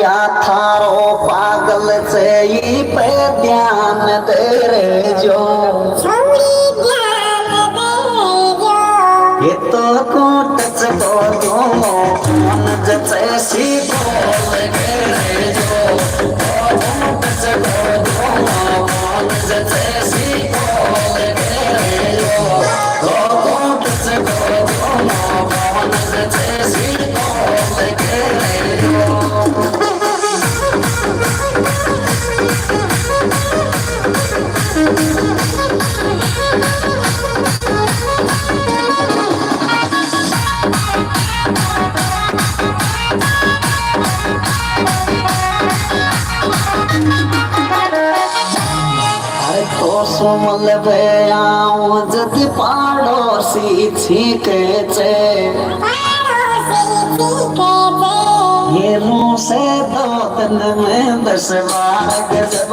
या थारो पागल से ही पे ध्यान दे रे जो ये तो कोट से बोलो मन जैसे सी बोल रे जो कोट से बोलो मन जैसे सी बोल रे जो कोट से बोलो मन जैसे सी बोल रे जो तो सुमल आऊं जदि पाड़ोसी छीके ये मुँह से दो दिन में 10 बार गजब